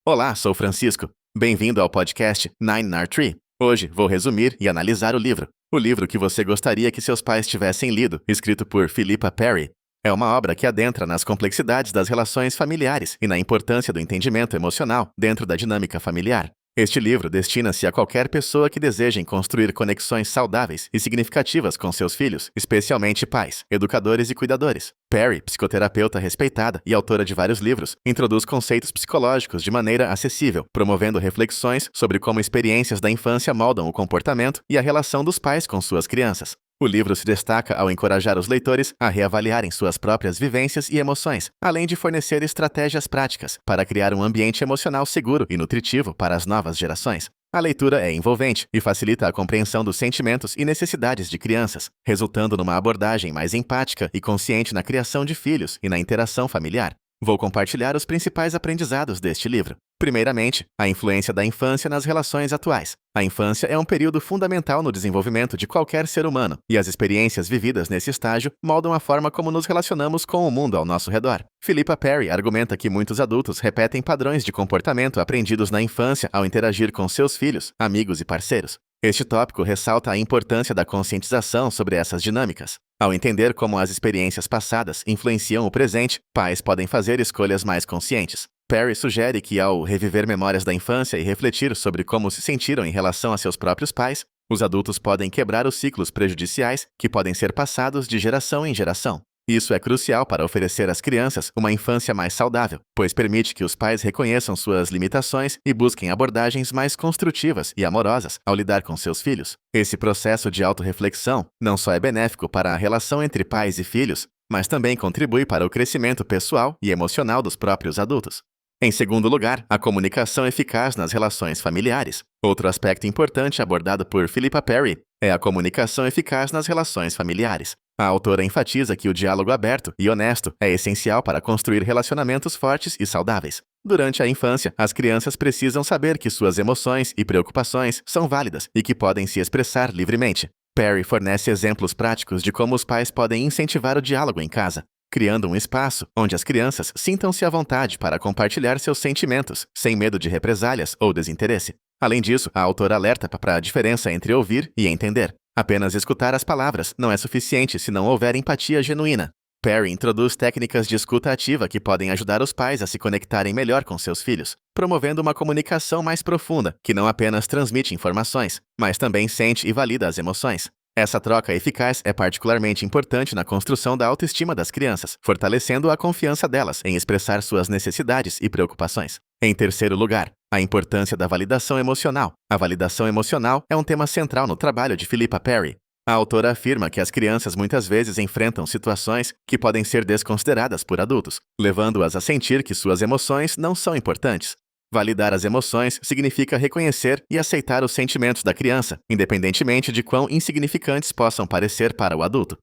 Olá, sou Francisco. Bem-vindo ao podcast Nine Nine Tree. Hoje vou resumir e analisar o livro. O livro que você gostaria que seus pais tivessem lido, escrito por Philippa Perry. É uma obra que adentra nas complexidades das relações familiares e na importância do entendimento emocional dentro da dinâmica familiar. Este livro destina-se a qualquer pessoa que desejem construir conexões saudáveis e significativas com seus filhos, especialmente pais, educadores e cuidadores. Perry, psicoterapeuta respeitada e autora de vários livros, introduz conceitos psicológicos de maneira acessível, promovendo reflexões sobre como experiências da infância moldam o comportamento e a relação dos pais com suas crianças. O livro se destaca ao encorajar os leitores a reavaliarem suas próprias vivências e emoções, além de fornecer estratégias práticas para criar um ambiente emocional seguro e nutritivo para as novas gerações. A leitura é envolvente e facilita a compreensão dos sentimentos e necessidades de crianças, resultando numa abordagem mais empática e consciente na criação de filhos e na interação familiar. Vou compartilhar os principais aprendizados deste livro. Primeiramente, a influência da infância nas relações atuais. A infância é um período fundamental no desenvolvimento de qualquer ser humano, e as experiências vividas nesse estágio moldam a forma como nos relacionamos com o mundo ao nosso redor. Philippa Perry argumenta que muitos adultos repetem padrões de comportamento aprendidos na infância ao interagir com seus filhos, amigos e parceiros. Este tópico ressalta a importância da conscientização sobre essas dinâmicas. Ao entender como as experiências passadas influenciam o presente, pais podem fazer escolhas mais conscientes. Perry sugere que, ao reviver memórias da infância e refletir sobre como se sentiram em relação a seus próprios pais, os adultos podem quebrar os ciclos prejudiciais que podem ser passados de geração em geração. Isso é crucial para oferecer às crianças uma infância mais saudável, pois permite que os pais reconheçam suas limitações e busquem abordagens mais construtivas e amorosas ao lidar com seus filhos. Esse processo de autorreflexão não só é benéfico para a relação entre pais e filhos, mas também contribui para o crescimento pessoal e emocional dos próprios adultos. Em segundo lugar, a comunicação eficaz nas relações familiares. Outro aspecto importante abordado por Philippa Perry é a comunicação eficaz nas relações familiares. A autora enfatiza que o diálogo aberto e honesto é essencial para construir relacionamentos fortes e saudáveis. Durante a infância, as crianças precisam saber que suas emoções e preocupações são válidas e que podem se expressar livremente. Perry fornece exemplos práticos de como os pais podem incentivar o diálogo em casa, criando um espaço onde as crianças sintam-se à vontade para compartilhar seus sentimentos, sem medo de represálias ou desinteresse. Além disso, a autora alerta para a diferença entre ouvir e entender. Apenas escutar as palavras não é suficiente se não houver empatia genuína. Perry introduz técnicas de escuta ativa que podem ajudar os pais a se conectarem melhor com seus filhos, promovendo uma comunicação mais profunda, que não apenas transmite informações, mas também sente e valida as emoções. Essa troca eficaz é particularmente importante na construção da autoestima das crianças, fortalecendo a confiança delas em expressar suas necessidades e preocupações. Em terceiro lugar, a importância da validação emocional. A validação emocional é um tema central no trabalho de Philippa Perry. A autora afirma que as crianças muitas vezes enfrentam situações que podem ser desconsideradas por adultos, levando-as a sentir que suas emoções não são importantes. Validar as emoções significa reconhecer e aceitar os sentimentos da criança, independentemente de quão insignificantes possam parecer para o adulto.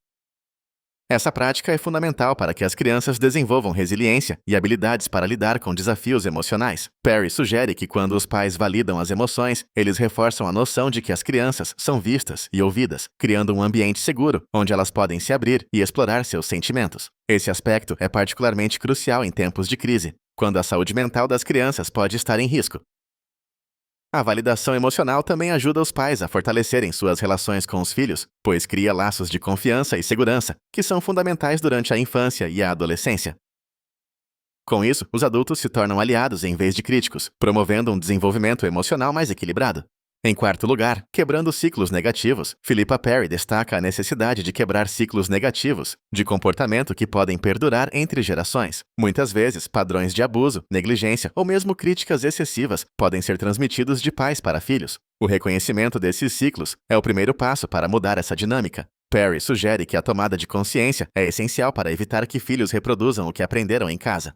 Essa prática é fundamental para que as crianças desenvolvam resiliência e habilidades para lidar com desafios emocionais. Perry sugere que quando os pais validam as emoções, eles reforçam a noção de que as crianças são vistas e ouvidas, criando um ambiente seguro, onde elas podem se abrir e explorar seus sentimentos. Esse aspecto é particularmente crucial em tempos de crise, quando a saúde mental das crianças pode estar em risco. A validação emocional também ajuda os pais a fortalecerem suas relações com os filhos, pois cria laços de confiança e segurança, que são fundamentais durante a infância e a adolescência. Com isso, os adultos se tornam aliados em vez de críticos, promovendo um desenvolvimento emocional mais equilibrado. Em quarto lugar, quebrando ciclos negativos, Philippa Perry destaca a necessidade de quebrar ciclos negativos de comportamento que podem perdurar entre gerações. Muitas vezes, padrões de abuso, negligência ou mesmo críticas excessivas podem ser transmitidos de pais para filhos. O reconhecimento desses ciclos é o primeiro passo para mudar essa dinâmica. Perry sugere que a tomada de consciência é essencial para evitar que filhos reproduzam o que aprenderam em casa.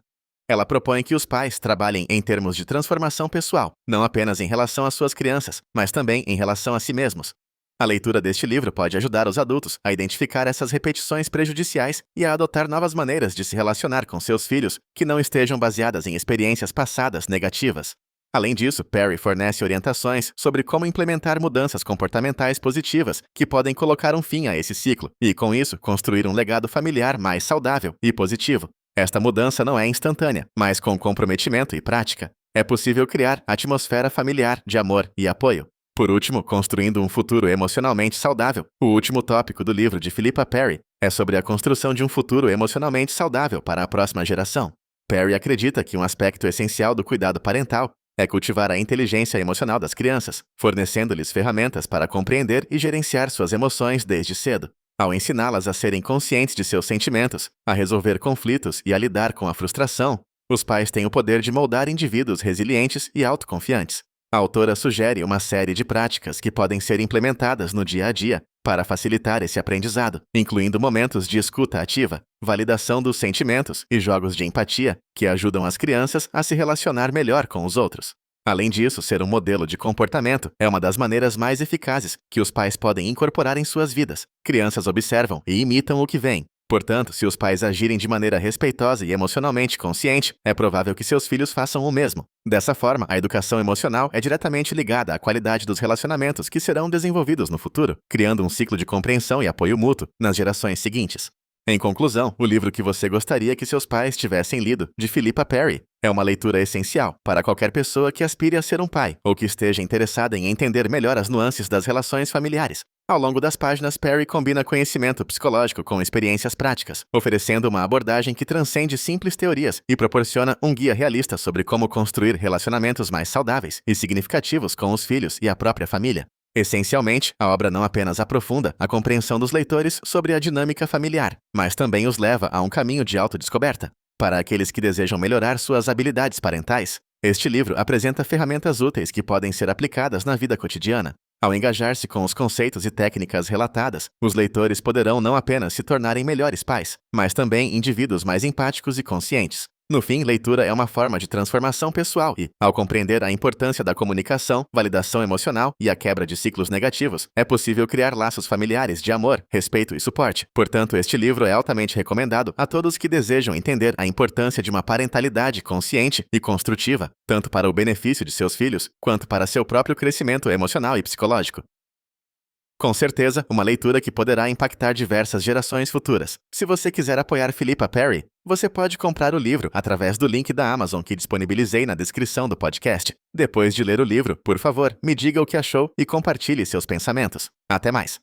Ela propõe que os pais trabalhem em termos de transformação pessoal, não apenas em relação às suas crianças, mas também em relação a si mesmos. A leitura deste livro pode ajudar os adultos a identificar essas repetições prejudiciais e a adotar novas maneiras de se relacionar com seus filhos que não estejam baseadas em experiências passadas negativas. Além disso, Perry fornece orientações sobre como implementar mudanças comportamentais positivas que podem colocar um fim a esse ciclo e, com isso, construir um legado familiar mais saudável e positivo. Esta mudança não é instantânea, mas com comprometimento e prática. é possível criar atmosfera familiar de amor e apoio. Por último, construindo um futuro emocionalmente saudável. O último tópico do livro de Philippa Perry é sobre a construção de um futuro emocionalmente saudável para a próxima geração. Perry acredita que um aspecto essencial do cuidado parental é cultivar a inteligência emocional das crianças, fornecendo-lhes ferramentas para compreender e gerenciar suas emoções desde cedo. Ao ensiná-las a serem conscientes de seus sentimentos, a resolver conflitos e a lidar com a frustração, os pais têm o poder de moldar indivíduos resilientes e autoconfiantes. A autora sugere uma série de práticas que podem ser implementadas no dia a dia para facilitar esse aprendizado, incluindo momentos de escuta ativa, validação dos sentimentos e jogos de empatia que ajudam as crianças a se relacionar melhor com os outros. Além disso, ser um modelo de comportamento é uma das maneiras mais eficazes que os pais podem incorporar em suas vidas. Crianças observam e imitam o que veem. Portanto, se os pais agirem de maneira respeitosa e emocionalmente consciente, é provável que seus filhos façam o mesmo. Dessa forma, a educação emocional é diretamente ligada à qualidade dos relacionamentos que serão desenvolvidos no futuro, criando um ciclo de compreensão e apoio mútuo nas gerações seguintes. Em conclusão, o livro que você gostaria que seus pais tivessem lido, de Philippa Perry, é uma leitura essencial para qualquer pessoa que aspire a ser um pai ou que esteja interessada em entender melhor as nuances das relações familiares. Ao longo das páginas, Perry combina conhecimento psicológico com experiências práticas, oferecendo uma abordagem que transcende simples teorias e proporciona um guia realista sobre como construir relacionamentos mais saudáveis e significativos com os filhos e a própria família. Essencialmente, a obra não apenas aprofunda a compreensão dos leitores sobre a dinâmica familiar, mas também os leva a um caminho de autodescoberta. Para aqueles que desejam melhorar suas habilidades parentais, este livro apresenta ferramentas úteis que podem ser aplicadas na vida cotidiana. Ao engajar-se com os conceitos e técnicas relatadas, os leitores poderão não apenas se tornarem melhores pais, mas também indivíduos mais empáticos e conscientes. No fim, leitura é uma forma de transformação pessoal e, ao compreender a importância da comunicação, validação emocional e a quebra de ciclos negativos, é possível criar laços familiares de amor, respeito e suporte. Portanto, este livro é altamente recomendado a todos que desejam entender a importância de uma parentalidade consciente e construtiva, tanto para o benefício de seus filhos, quanto para seu próprio crescimento emocional e psicológico. Com certeza, uma leitura que poderá impactar diversas gerações futuras. Se você quiser apoiar Philippa Perry, você pode comprar o livro através do link da Amazon que disponibilizei na descrição do podcast. Depois de ler o livro, por favor, me diga o que achou e compartilhe seus pensamentos. Até mais!